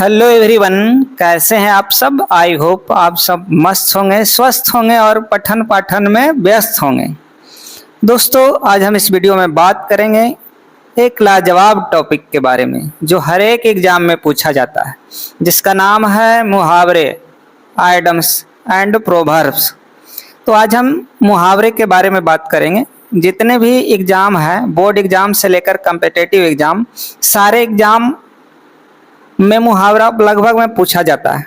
Hello everyone, कैसे हैं आप सब। आई होप आप सब मस्त होंगे, स्वस्थ होंगे और पठन पाठन में व्यस्त होंगे। दोस्तों, आज हम इस वीडियो में बात करेंगे एक लाजवाब टॉपिक के बारे में जो हर एक एग्जाम में पूछा जाता है, जिसका नाम है मुहावरे, आइडम्स एंड प्रोवर्ब्स। तो आज हम मुहावरे के बारे में बात करेंगे। जितने भी एग्ज़ाम हैं, बोर्ड एग्ज़ाम से लेकर कम्पिटिटिव एग्ज़ाम, सारे एग्ज़ाम में मुहावरा लगभग में पूछा जाता है।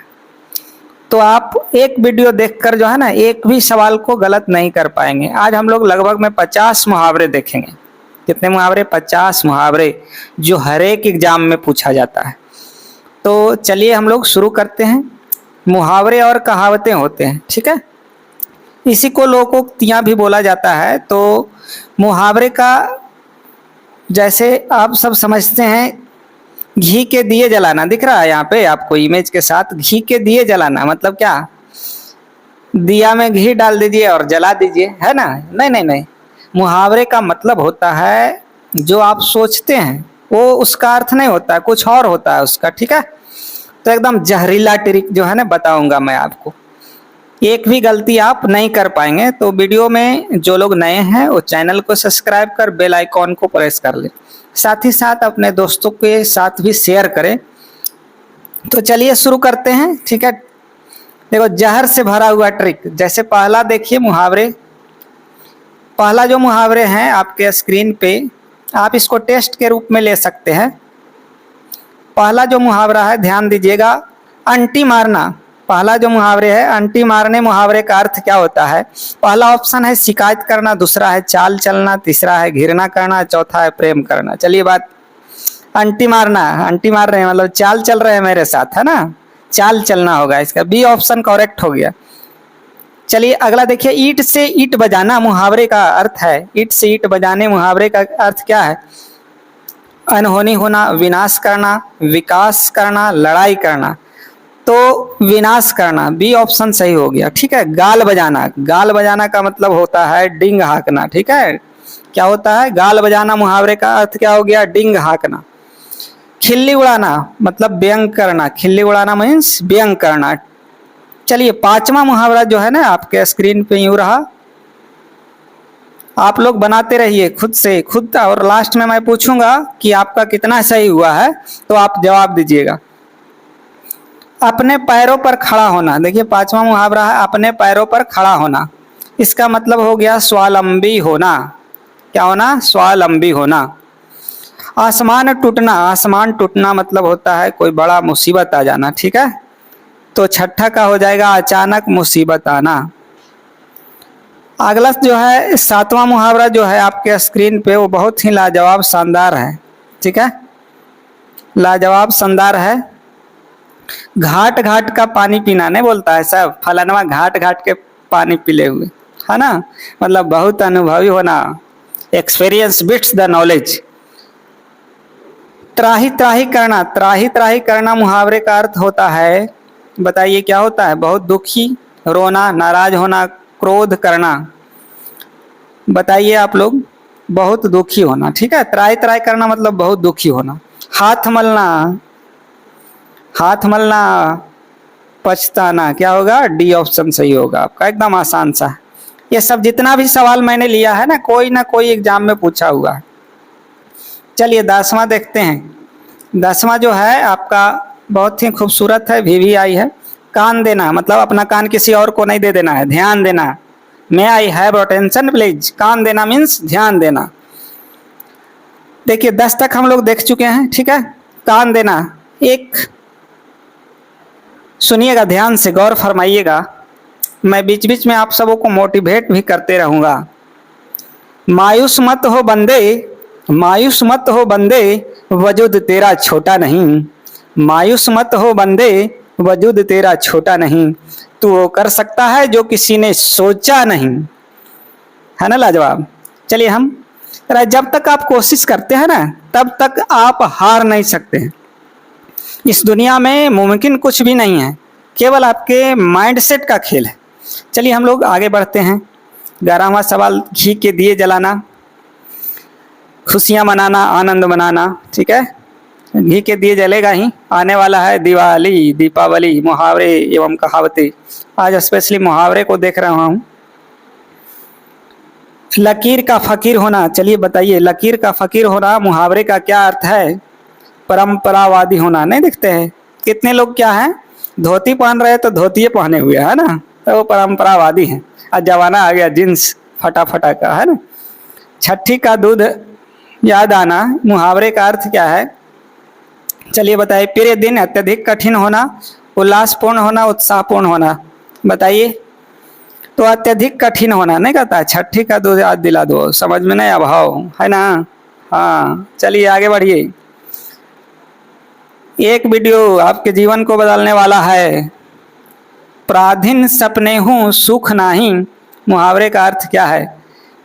तो आप एक वीडियो देखकर जो है ना, एक भी सवाल को गलत नहीं कर पाएंगे। आज हम लोग लगभग में 50 मुहावरे देखेंगे। कितने मुहावरे? 50 मुहावरे जो हर एक एग्जाम में पूछा जाता है। तो चलिए हम लोग शुरू करते हैं। मुहावरे और कहावतें होते हैं, ठीक है। इसी को लोकोक्तियाँ भी बोला जाता है। तो मुहावरे का, जैसे आप सब समझते हैं, घी के दिए जलाना दिख रहा है यहाँ पे आपको इमेज के साथ। घी के दिए जलाना मतलब क्या? दिया में घी डाल दीजिए और जला दीजिए, है ना? नहीं नहीं नहीं, मुहावरे का मतलब होता है जो आप सोचते हैं वो उसका अर्थ नहीं होता है, कुछ और होता है उसका, ठीक है। तो एकदम जहरीला ट्रिक जो है ना, बताऊंगा मैं आपको। एक भी गलती आप नहीं कर पाएंगे। तो वीडियो में जो लोग नए हैं वो चैनल को सब्सक्राइब कर बेल आइकॉन को प्रेस कर ले, साथ ही साथ अपने दोस्तों के साथ भी शेयर करें। तो चलिए शुरू करते हैं, ठीक है। देखो, जहर से भरा हुआ ट्रिक। जैसे पहला देखिए मुहावरे, पहला जो मुहावरे हैं आपके स्क्रीन पे, आप इसको टेस्ट के रूप में ले सकते हैं। पहला जो मुहावरा है, ध्यान दीजिएगा, अंटी मारना। पहला जो मुहावरे है अंटी मारने, मुहावरे का अर्थ क्या होता है? पहला ऑप्शन है शिकायत करना, दूसरा है चाल चलना, तीसरा है घृणा करना, चौथा है प्रेम करना। चलिए बात, अंटी मारना, अंटी मार रहे हैं मतलब चाल चल रहे हैं मेरे साथ, है ना? चाल चलना होगा इसका, बी ऑप्शन करेक्ट हो गया। चलिए अगला देखिए, ईंट से ईंट बजाना मुहावरे का अर्थ है। ईंट से ईंट बजाने मुहावरे का अर्थ क्या है? अनहोनी होना, विनाश करना, विकास करना, लड़ाई करना। तो विनाश करना, बी ऑप्शन सही हो गया, ठीक है। गाल बजाना, गाल बजाना का मतलब होता है डिंग हाँकना, ठीक है। क्या होता है? गाल बजाना मुहावरे का अर्थ क्या हो गया? डिंग हाँकना। खिल्ली उड़ाना मतलब व्यंग करना, खिल्ली उड़ाना मीन्स व्यंग करना। चलिए पांचवा मुहावरा जो है ना आपके स्क्रीन पे यूं रहा, आप लोग बनाते रहिए खुद से खुद, और लास्ट में मैं पूछूंगा कि आपका कितना सही हुआ है, तो आप जवाब दीजिएगा। अपने पैरों पर खड़ा होना। देखिए पांचवा मुहावरा है अपने पैरों पर खड़ा होना। इसका मतलब हो गया स्वावलंबी होना। क्या होना? स्वावलंबी होना। आसमान टूटना, आसमान टूटना मतलब होता है कोई बड़ा मुसीबत आ जाना, ठीक है। तो छठा का हो जाएगा अचानक मुसीबत आना। अगला जो है सातवां मुहावरा जो है आपके स्क्रीन पे, वो बहुत ही लाजवाब शानदार है, ठीक है। लाजवाब शानदार है। घाट घाट का पानी पीना नहीं बोलता है सब, फलानवा घाट घाट के पानी पीले हुए, है ना? मतलब बहुत अनुभवी होना, एक्सपीरियंस बिट्स द नॉलेज। त्राही त्राही करना, त्राही त्राही करना मुहावरे का अर्थ होता है, बताइए क्या होता है? बहुत दुखी, रोना, नाराज होना, क्रोध करना। बताइए आप लोग, बहुत दुखी होना, ठीक है। त्राही त्राही करना मतलब बहुत दुखी होना। हाथ मलना, हाथ मलना पछताना, क्या होगा? डी ऑप्शन सही होगा आपका, एकदम आसान सा। ये सब जितना भी सवाल मैंने लिया है ना कोई एग्जाम में पूछा हुआ है। चलिए 10वां देखते हैं। 10वां जो है आपका बहुत ही खूबसूरत है, VVI है। कान देना मतलब अपना कान किसी और को नहीं दे देना है, ध्यान देना। मे आई हैव अटेंशन प्लीज। कान देना मीन्स ध्यान देना। देखिए 10 तक हम लोग देख चुके हैं, ठीक है। कान देना, एक सुनिएगा ध्यान से, गौर फरमाइएगा। मैं बीच बीच में आप सबों को मोटिवेट भी करते रहूंगा। मायूस मत हो बंदे, मायूस मत हो बंदे, वजूद तेरा छोटा नहीं। मायूस मत हो बंदे, वजूद तेरा छोटा नहीं। तू वो कर सकता है जो किसी ने सोचा नहीं, है ना? लाजवाब। चलिए हम, जब तक आप कोशिश करते हैं ना, तब तक आप हार नहीं सकते हैं। इस दुनिया में मुमकिन कुछ भी नहीं है, केवल आपके माइंडसेट का खेल है। चलिए हम लोग आगे बढ़ते हैं। 11वां सवाल, घी के दिए जलाना, खुशियां मनाना, आनंद मनाना, ठीक है। घी के दिए जलेगा ही। आने वाला है दिवाली, दीपावली, मुहावरे एवं कहावतें। आज स्पेशली मुहावरे को देख रहा हूँ। लकीर का फकीर होना, चलिए बताइए, लकीर का फकीर होना मुहावरे का क्या अर्थ है? परंपरावादी होना। नहीं दिखते हैं कितने लोग क्या है, धोती पहन रहे तो धोती पहने हुए है ना, तो वो परंपरावादी है। आज जमाना आ गया जींस फटाफटा का, है ना। छठी का दूध याद आना मुहावरे का अर्थ क्या है? चलिए बताइए। प्रिय दिन अत्यधिक कठिन होना, उल्लासपूर्ण होना, उत्साहपूर्ण होना। बताइए। तो अत्यधिक कठिन होना नहीं कहता। छठी का दूध याद दिला दो, समझ में नहीं अभाव है ना। हाँ चलिए आगे बढ़िए। एक वीडियो आपके जीवन को बदलने वाला है। पराधीन सपने हूँ सुख नहीं, मुहावरे का अर्थ क्या है?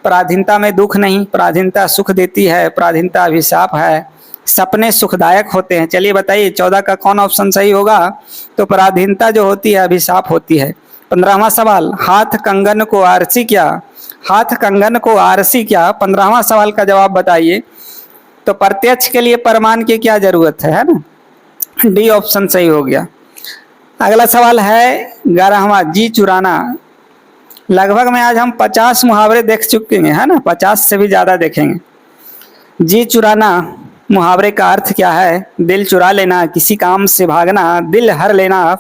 पराधीनता में दुख नहीं, पराधीनता सुख देती है, पराधीनता अभिशाप है, सपने सुखदायक होते हैं। चलिए बताइए 14 का कौन ऑप्शन सही होगा? तो पराधीनता जो होती है अभिशाप होती है। 15वां सवाल, हाथ कंगन को आरसी क्या? हाथ कंगन को आरसी क्या? 15वां सवाल का जवाब बताइए। तो प्रत्यक्ष के लिए प्रमाण की क्या जरूरत है ना। डी ऑप्शन सही हो गया। अगला सवाल है 11वां, जी चुराना। लगभग में आज हम 50 मुहावरे देख चुके हैं, है ना, 50 से भी ज्यादा देखेंगे। जी चुराना मुहावरे का अर्थ क्या है? दिल चुरा लेना, किसी काम से भागना, दिल हर लेना,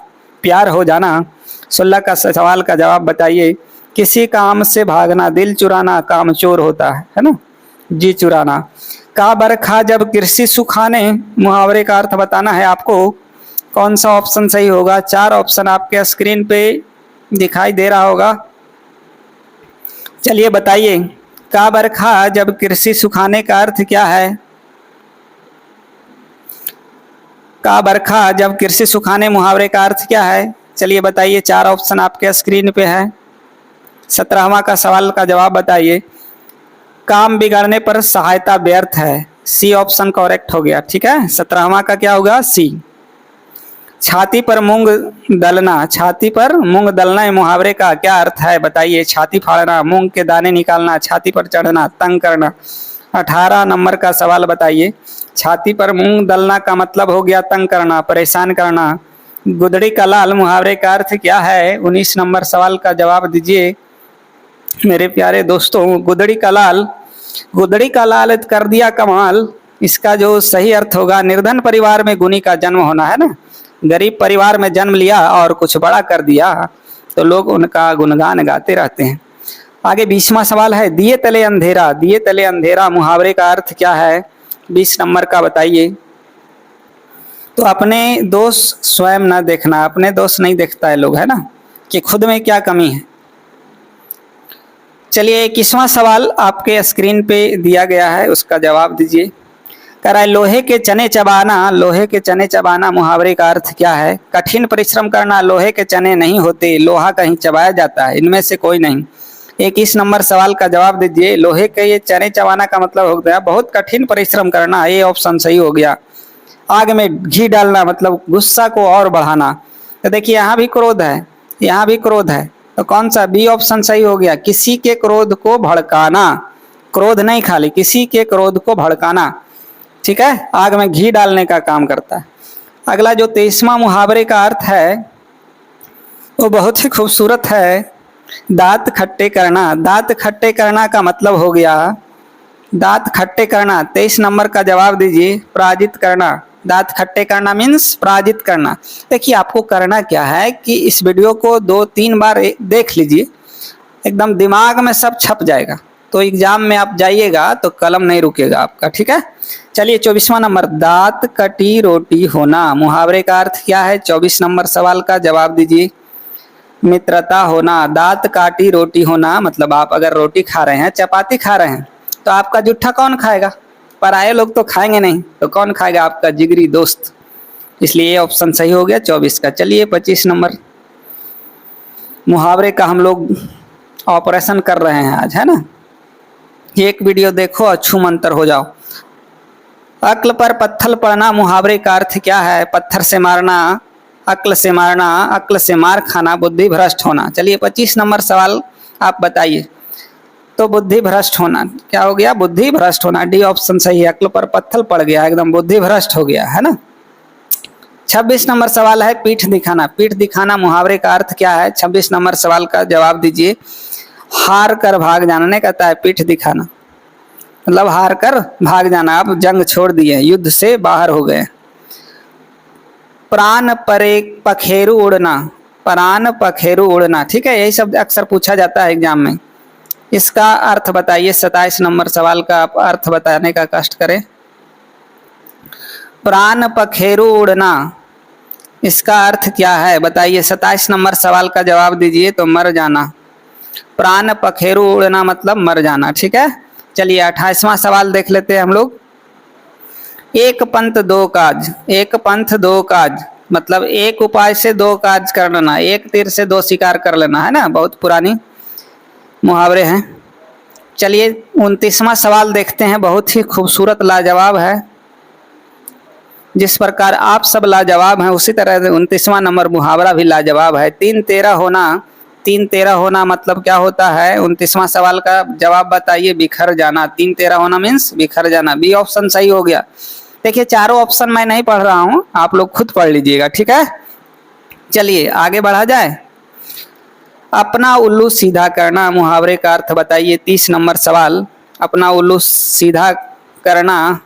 प्यार हो जाना। 16 का सवाल का जवाब बताइए। किसी काम से भागना, दिल चुराना काम चोर होता है ना। जी चुराना। का बरखा जब कृषि सुखाने, मुहावरे का अर्थ बताना है आपको। कौन सा ऑप्शन सही होगा? 4 ऑप्शन आपके स्क्रीन पे दिखाई दे रहा होगा। चलिए बताइए। का बरखा जब कृषि सुखाने का अर्थ क्या है? का बरखा जब कृषि सुखाने मुहावरे का अर्थ क्या है? चलिए बताइए। 4 ऑप्शन आपके स्क्रीन पे है। 17वां का सवाल का जवाब बताइए। काम बिगड़ने पर सहायता व्यर्थ है, सी ऑप्शन करेक्ट हो गया। ठीक है, 17वां का क्या होगा? सी। छाती पर मूंग दलना, छाती पर मूंग दलना मुहावरे का क्या अर्थ है? बताइए। छाती फाड़ना, मूंग के दाने निकालना, छाती पर चढ़ना, तंग करना। 18 नंबर का सवाल बताइए। छाती पर मूंग दलना का मतलब हो गया तंग करना, परेशान करना। गुदड़ी का लाल मुहावरे का अर्थ क्या है? 19 नंबर सवाल का जवाब दीजिए मेरे प्यारे दोस्तों। गुदड़ी का लाल, गुदड़ी का लाल कर दिया कमाल, इसका जो सही अर्थ होगा, निर्धन परिवार में गुनी का जन्म होना, है ना। गरीब परिवार में जन्म लिया और कुछ बड़ा कर दिया तो लोग उनका गुणगान गाते रहते हैं। आगे 20वां सवाल है, दिए तले अंधेरा। दिए तले अंधेरा मुहावरे का अर्थ क्या है? 20 नंबर का बताइए। तो अपने दोष स्वयं न देखना, अपने दोष नहीं देखता है लोग, है ना, कि खुद में क्या कमी है। चलिए 21वां सवाल आपके स्क्रीन पे दिया गया है, उसका जवाब दीजिए। कह रहा है लोहे के चने चबाना, लोहे के चने चबाना मुहावरे का अर्थ क्या है? कठिन परिश्रम करना, लोहे के चने नहीं होते, लोहा कहीं चबाया जाता है, इनमें से कोई नहीं। 21 नंबर सवाल का जवाब दीजिए। लोहे के ये चने चबाना का मतलब हो गया बहुत कठिन परिश्रम करना, ये ऑप्शन सही हो गया। आग में घी डालना मतलब गुस्सा को और बढ़ाना। तो देखिए यहाँ भी क्रोध है, यहाँ भी क्रोध है, तो कौन सा? बी ऑप्शन सही हो गया। किसी के क्रोध को भड़काना, क्रोध नहीं खाली, किसी के क्रोध को भड़काना। ठीक है, आग में घी डालने का काम करता है। अगला जो 23वां मुहावरे का अर्थ है वो बहुत ही खूबसूरत है। दांत खट्टे करना, दांत खट्टे करना का मतलब हो गया दांत खट्टे करना। 23 नंबर का जवाब दीजिए। पराजित करना, दांत खट्टे करना मीन्स पराजित करना। देखिए आपको करना क्या है कि इस वीडियो को 2-3 बार देख लीजिए, एकदम दिमाग में सब छप जाएगा, तो एग्जाम में आप जाइएगा तो कलम नहीं रुकेगा आपका। ठीक है, चलिए 24वां नंबर, दांत कटी रोटी होना मुहावरे का अर्थ क्या है? 24 नंबर सवाल का जवाब दीजिए। मित्रता होना, दांत काटी रोटी होना मतलब आप अगर रोटी खा रहे हैं, चपाती खा रहे हैं, तो आपका जूठा कौन खाएगा? पराये लोग तो खाएंगे नहीं, तो कौन खाएगा? आपका जिगरी दोस्त। इसलिए ये ऑप्शन सही हो गया 24 का। चलिए 25 नंबर मुहावरे का हम लोग ऑपरेशन कर रहे हैं आज, है ना। एक वीडियो देखो, अच्छू मंतर हो जाओ। अक्ल पर पत्थर पड़ना मुहावरे का अर्थ क्या है? पत्थर से मारना, अक्ल से मारना, अक्ल से मार खाना, बुद्धि भ्रष्ट होना। चलिए 25 नंबर सवाल आप बताइए। तो बुद्धि भ्रष्ट होना, क्या हो गया? बुद्धि भ्रष्ट होना। डी ऑप्शन सही है, अक्ल पर पत्थर पड़ गया, एकदम बुद्धि भ्रष्ट हो गया, है ना। 26 नंबर सवाल है पीठ दिखाना। पीठ दिखाना मुहावरे का अर्थ क्या है? 26 नंबर सवाल का जवाब दीजिए। हार कर भाग जाना, नहीं कहता है पीठ दिखाना, मतलब हार कर भाग जाना, आप जंग छोड़ दिए, युद्ध से बाहर हो गए। प्राण परे पखेरु उड़ना, प्राण पखेरु उड़ना, ठीक है, यही शब्द अक्सर पूछा जाता है एग्जाम में। इसका अर्थ बताइए। 27 नंबर सवाल का आप अर्थ बताने का कष्ट करें। प्राण पखेरु उड़ना, इसका अर्थ क्या है बताइए। 27 नंबर सवाल का जवाब दीजिए तो मर जाना। प्राण पखेरु उड़ना मतलब मर जाना, ठीक है। चलिए 28वां सवाल देख लेते हैं हम लोग। एक पंथ दो काज, एक पंथ दो काज मतलब एक उपाय से दो काज कर लेना, एक तीर से दो शिकार कर लेना, है ना, बहुत पुरानी मुहावरे हैं। चलिए 29वां सवाल देखते हैं, बहुत ही खूबसूरत लाजवाब है। जिस प्रकार आप सब लाजवाब हैं उसी तरह 29वां नंबर मुहावरा भी लाजवाब है। 3-13 होना, 3-13 होना मतलब क्या होता है? 29वां सवाल का जवाब बताइए। बिखर जाना, 3-13 होना मीन्स बिखर जाना। बी ऑप्शन सही हो गया। देखिए चारों ऑप्शन मैं नहीं पढ़ रहा हूं, आप लोग खुद पढ़ लीजिएगा, ठीक है। चलिए आगे बढ़ा जाए। अपना उल्लू सीधा करना, मुहावरे का अर्थ बताइए। 30 नंबर सवाल, अपना उल्लू सीधा करना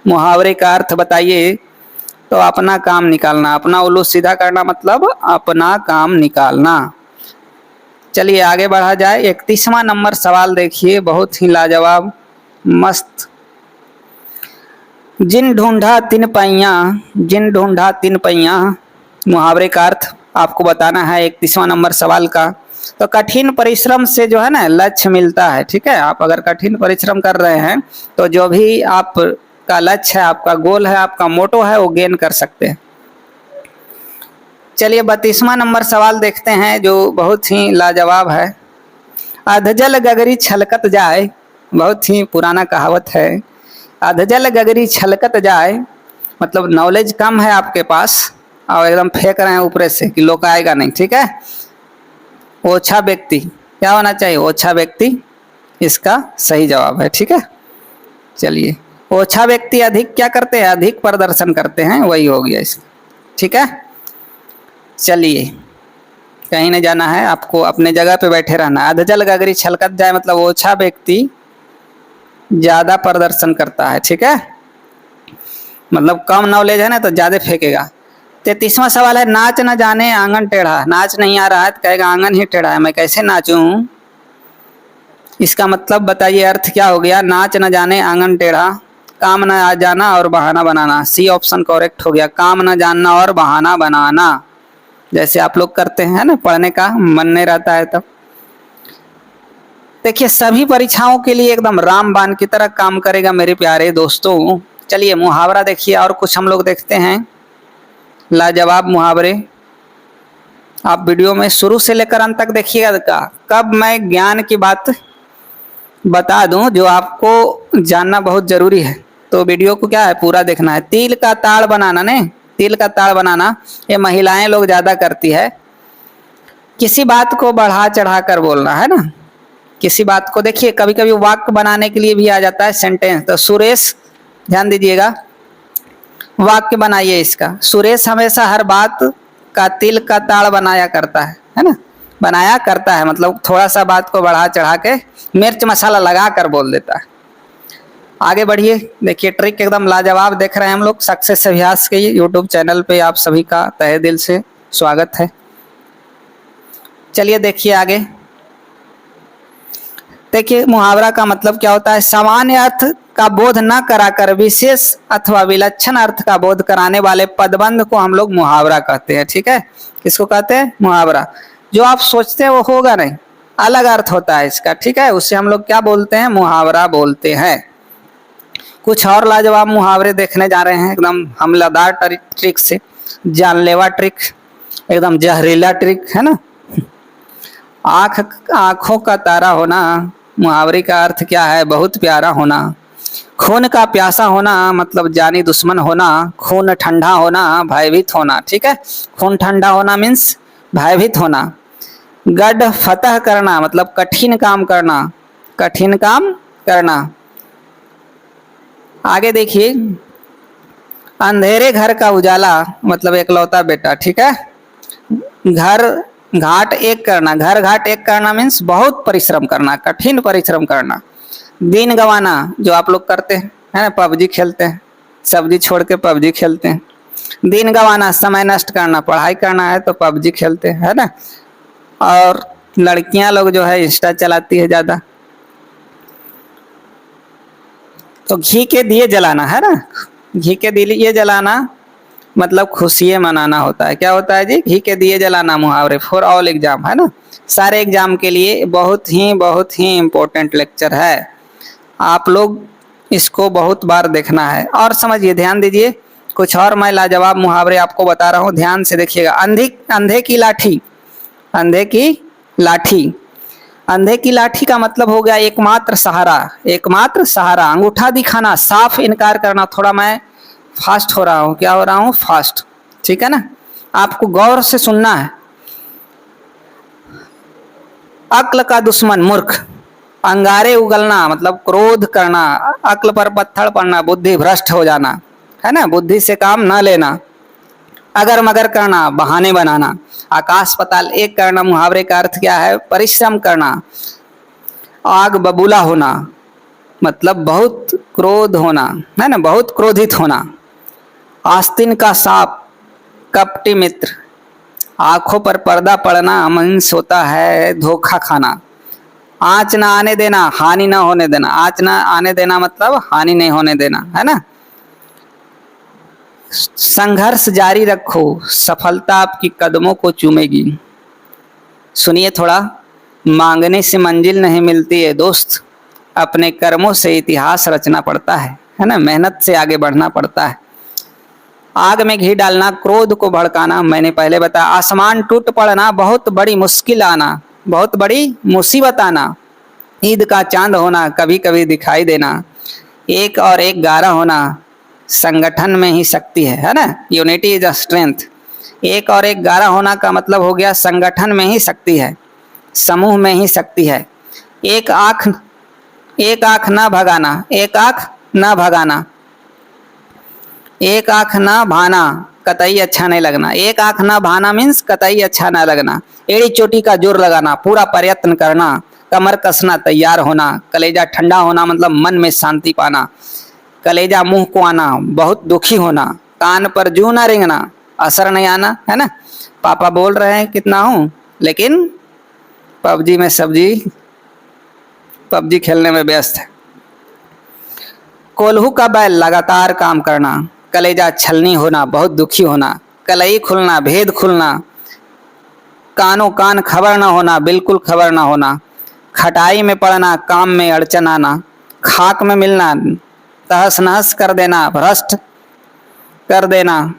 मुहावरे का अर्थ बताइए। तो अपना काम निकालना, अपना उल्लू सीधा करना मतलब अपना काम निकालना। चलिए आगे बढ़ा जाए। 31वां नंबर सवाल देखिए, बहुत ही लाजवाब मस्त। जिन ढूंढा तिन पैया, जिन ढूंढा तिन पैया, मुहावरे का अर्थ आपको बताना है 31वां नंबर सवाल का। तो कठिन परिश्रम से जो है ना लक्ष्य मिलता है, ठीक है। आप अगर कठिन परिश्रम कर रहे हैं तो जो भी आपका लक्ष्य है, आपका गोल है, आपका मोटो है, वो गेन कर सकते हैं। चलिए 32वां नंबर सवाल देखते हैं जो बहुत ही लाजवाब है। अधजल गगरी छलकत जाए, बहुत ही पुराना कहावत है। अधजल गगरी छलकत जाए मतलब नॉलेज कम है आपके पास और एकदम फेंक रहे हैं ऊपर से कि लोग आएगा नहीं, ठीक है। ओछा व्यक्ति, क्या होना चाहिए? ओछा व्यक्ति इसका सही जवाब है, ठीक है। चलिए ओछा व्यक्ति अधिक क्या करते हैं? अधिक प्रदर्शन करते हैं, वही हो गया इसका, ठीक है। चलिए कहीं नहीं जाना है, आपको अपने जगह पे बैठे रहना है। अधजल गगरी छलकत जाए मतलब ओछा व्यक्ति ज्यादा प्रदर्शन करता है, ठीक है। मतलब कम नॉलेज है ना तो ज्यादा फेंकेगा। 33वां सवाल है। नाच न जाने आंगन टेढ़ा, नाच नहीं आ रहा है तो कहेगा आंगन ही टेढ़ा है, मैं कैसे नाचूं? इसका मतलब बताइए, अर्थ क्या हो गया? नाच न जाने आंगन टेढ़ा, काम न आ जाना और बहाना बनाना। सी ऑप्शन करेक्ट हो गया, काम न जानना और बहाना बनाना। जैसे आप लोग करते हैं ना, पढ़ने का मन नहीं रहता है तब। देखिए सभी परीक्षाओं के लिए एकदम रामबाण की तरह काम करेगा मेरे प्यारे दोस्तों। चलिए मुहावरा देखिए और कुछ हम लोग देखते हैं लाजवाब मुहावरे। आप वीडियो में शुरू से लेकर अंत तक देखिएगा। कब मैं ज्ञान की बात बता दूं जो आपको जानना बहुत जरूरी है, तो वीडियो को क्या है पूरा देखना है। तिल का ताड़ बनाना, नहीं तिल का ताड़ बनाना ये महिलाएं लोग ज्यादा करती है। किसी बात को बढ़ा चढ़ा कर बोलना, है ना। किसी बात को देखिए कभी कभी वाक्य बनाने के लिए भी आ जाता है सेंटेंस। तो सुरेश, ध्यान दीजिएगा, वाक्य बनाइए इसका। सुरेश हमेशा हर बात का तिल का ताड़ बनाया करता है ना। बनाया करता है मतलब थोड़ा सा बात को बढ़ा चढ़ा के मिर्च मसाला लगा कर बोल देता है। आगे बढ़िए, देखिए ट्रिक एकदम लाजवाब देख रहे हैं हम लोग। सक्सेस अभ्यास के यूट्यूब चैनल पे आप सभी का तहे दिल से स्वागत है। चलिए देखिए आगे। देखिए मुहावरा का मतलब क्या होता है? सामान्य अर्थ का बोध न कराकर विशेष अथवा विलक्षण अर्थ का बोध कराने वाले पदबंध को हम लोग मुहावरा कहते हैं, ठीक है। किसको कहते हैं? मुहावरा। जो आप सोचते हैं वो होगा नहीं, अलग अर्थ होता है इसका, ठीक है। उससे हम लोग क्या बोलते हैं? मुहावरा बोलते हैं। कुछ और लाजवाब मुहावरे देखने जा रहे हैं, एकदम हमलादार ट्रिक से, जानलेवा ट्रिक, एकदम जहरीला ट्रिक, है ना। आंखों का तारा होना, मुहावरे का अर्थ क्या है? बहुत प्यारा होना। खून का प्यासा होना मतलब जानी दुश्मन होना। खून ठंडा होना, भयभीत होना, ठीक है। खून ठंडा होना मीन्स भयभीत होना। गढ़ फतह करना मतलब कठिन काम करना। कठिन काम करना। आगे देखिए, अंधेरे घर का उजाला मतलब एकलौता बेटा, ठीक है। घर घाट एक करना, घर घाट एक करना मीन्स बहुत परिश्रम करना, कठिन परिश्रम करना। दिन गंवाना जो आप लोग करते हैं, है ना, पबजी खेलते हैं, सब्जी छोड़ के पबजी खेलते हैं। दिन गंवाना समय नष्ट करना, पढ़ाई करना है तो पबजी खेलते हैं, है ना। और लड़कियां लोग जो है इंस्टा चलाती है ज़्यादा। तो घी के दिए जलाना, है ना, घी के दिए जलाना मतलब खुशियाँ मनाना होता है। क्या होता है जी? घी के दिए जलाना मुहावरे फॉर ऑल एग्जाम, है ना। सारे एग्जाम के लिए बहुत ही इम्पोर्टेंट लेक्चर है। आप लोग इसको बहुत बार देखना है और समझिए, ध्यान दीजिए। कुछ और मैं लाजवाब मुहावरे आपको बता रहा हूँ, ध्यान से देखिएगा। अंधे की लाठी, अंधे की लाठी, अंधे की लाठी का मतलब हो गया एकमात्र सहारा, एकमात्र सहारा। अंगूठा दिखाना, साफ इनकार करना। थोड़ा मैं फास्ट हो रहा हूँ, क्या हो रहा हूँ? फास्ट, ठीक है ना। आपको गौर से सुनना है। अक्ल का दुश्मन मूर्ख, अंगारे उगलना मतलब क्रोध करना, अक्ल पर पत्थर पड़ना, बुद्धि भ्रष्ट हो जाना, है ना, बुद्धि से काम न लेना। अगर मगर करना, बहाने बनाना। आकाश पाताल एक करना मुहावरे का अर्थ क्या है? परिश्रम करना। आग बबूला होना मतलब बहुत क्रोध होना, है ना, बहुत क्रोधित होना। आस्तीन का सांप, कपटी मित्र, आंखों पर पर्दा पड़ना मीन्स होता है धोखा खाना। आँच ना आने देना, हानि ना होने देना। आँच ना आने देना मतलब हानि नहीं होने देना, है ना। संघर्ष जारी रखो, सफलता आपकी कदमों को चूमेगी। सुनिए थोड़ा, मांगने से मंजिल नहीं मिलती है दोस्त, अपने कर्मों से इतिहास रचना पड़ता है ना, मेहनत से आगे बढ़ना पड़ता है। आग में घी डालना, क्रोध को भड़काना, मैंने पहले बताया। आसमान टूट पड़ना, बहुत बड़ी मुश्किल आना, बहुत बड़ी मुसीबत आना। ईद का चांद होना, कभी कभी दिखाई देना। एक और एक 11 होना, संगठन में ही शक्ति है ना, यूनिटी इज अ स्ट्रेंथ। एक और एक 11 होना का मतलब हो गया संगठन में ही शक्ति है, समूह में ही शक्ति है। एक आंख ना भगाना, एक आंख ना भगाना, एक आंख ना भाना, कतई अच्छा नहीं लगना। एक आंख ना भाना मीन्स कतई अच्छा ना लगना। एड़ी चोटी का जोर लगाना, पूरा प्रयत्न करना, कमर कसना, तैयार होना। कलेजा ठंडा होना मतलब मन में शांति पाना। कलेजा मुंह को आना, बहुत दुखी होना। कान पर जू ना रेंगना, असर नहीं आना, है ना। पापा बोल रहे हैं कितना हूँ, लेकिन पबजी में सब्जी, पबजी खेलने में व्यस्त है। कोल्हू का बैल, लगातार काम करना। कलेजा छलनी होना, बहुत दुखी होना। कलई खुलना, भेद खुलना। कानों कान खबर ना होना, बिल्कुल खबर ना होना। खटाई में पड़ना, काम में अड़चन आना। खाक में मिलना, तहस नहस कर देना, भ्रष्ट कर देना।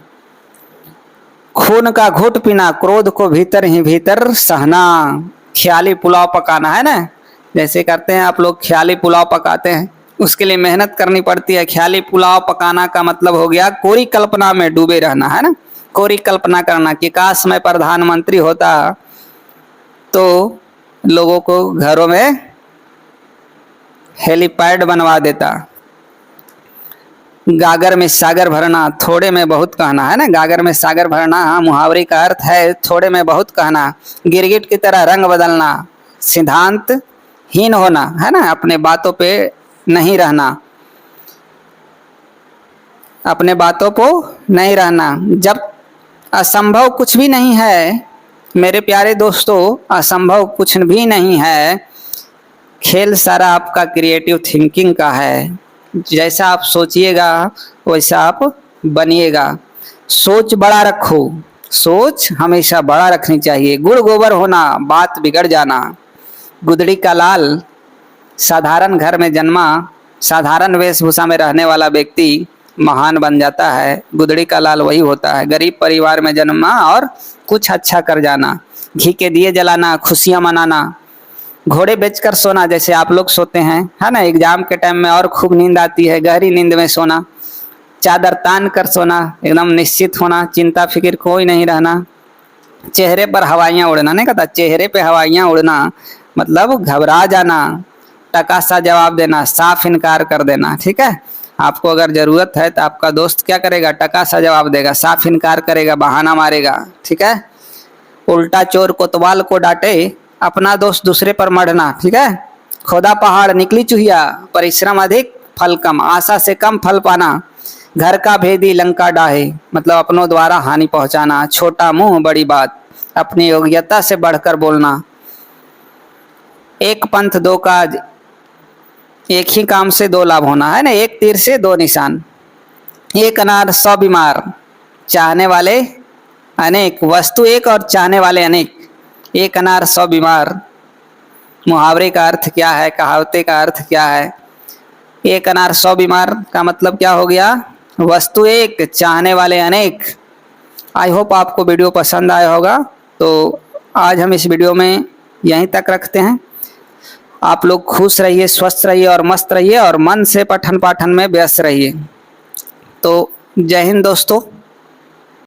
खून का घुट पीना, क्रोध को भीतर ही भीतर सहना। ख्याली पुलाव पकाना, है ना, जैसे करते हैं आप लोग, ख्याली पुलाव पकाते हैं, उसके लिए मेहनत करनी पड़ती है। ख्याली पुलाव पकाना का मतलब हो गया कोरी कल्पना में डूबे रहना, है ना। कोरी कल्पना करना कि काश मैं प्रधानमंत्री होता तो लोगों को घरों में हेलीपैड बनवा देता। गागर में सागर भरना, थोड़े में बहुत कहना, है ना। गागर में सागर भरना, हाँ, मुहावरे का अर्थ है थोड़े में बहुत कहना। गिरगिट की तरह रंग बदलना, सिद्धांत हीन होना, है ना, अपने बातों पे नहीं रहना, अपने बातों को नहीं रहना। जब असंभव कुछ भी नहीं है मेरे प्यारे दोस्तों, असंभव कुछ भी नहीं है। खेल सारा आपका क्रिएटिव थिंकिंग का है। जैसा आप सोचिएगा वैसा आप बनिएगा। सोच बड़ा रखो, सोच हमेशा बड़ा रखनी चाहिए। गुड़ गोबर होना, बात बिगड़ जाना। गुदड़ी का लाल, साधारण घर में जन्मा, साधारण वेशभूषा में रहने वाला व्यक्ति महान बन जाता है। गुदड़ी का लाल वही होता है, गरीब परिवार में जन्मा और कुछ अच्छा कर जाना। घी के दिए जलाना, खुशियाँ मनाना। घोड़े बेचकर सोना, जैसे आप लोग सोते हैं, है ना, एग्जाम के टाइम में और खूब नींद आती है, गहरी नींद में सोना। चादर तान कर सोना, एकदम निश्चित होना, चिंता फिक्र कोई नहीं रहना। चेहरे पर हवाइयाँ उड़ना, नहीं कहता चेहरे पे हवाइयाँ उड़ना मतलब घबरा जाना, टका सा जवाब देना, साफ इनकार कर देना। ठीक है, आपको अगर ज़रूरत है तो आपका दोस्त क्या करेगा, टका सा जवाब देगा, साफ इनकार करेगा, बहाना मारेगा। ठीक है, उल्टा चोर कोतवाल को डांटे, अपना दोस्त दूसरे पर मढ़ना। ठीक है, खोदा पहाड़ निकली चूहिया, परिश्रम अधिक फल कम, आशा से कम फल पाना, घर का भेदी लंका डाहे, मतलब अपनों द्वारा हानि पहुंचाना, छोटा मुंह बड़ी बात, अपनी योग्यता से बढ़कर बोलना, एक पंथ दो काज, एक ही काम से दो लाभ होना, है ना, एक तीर से दो निशान, एक अनार 100 बीमार, चाहने वाले अनेक, वस्तु एक और चाहने वाले अनेक, एक अनार 100 बीमार। मुहावरे का अर्थ क्या है, कहावते का अर्थ क्या है? एक अनार 100 बीमार का मतलब क्या हो गया, वस्तु एक, चाहने वाले अनेक। आई होप आपको वीडियो पसंद आया होगा। तो आज हम इस वीडियो में यहीं तक रखते हैं। आप लोग खुश रहिए, स्वस्थ रहिए और मस्त रहिए, और मन से पठन पाठन में व्यस्त रहिए। तो जय हिंद दोस्तों।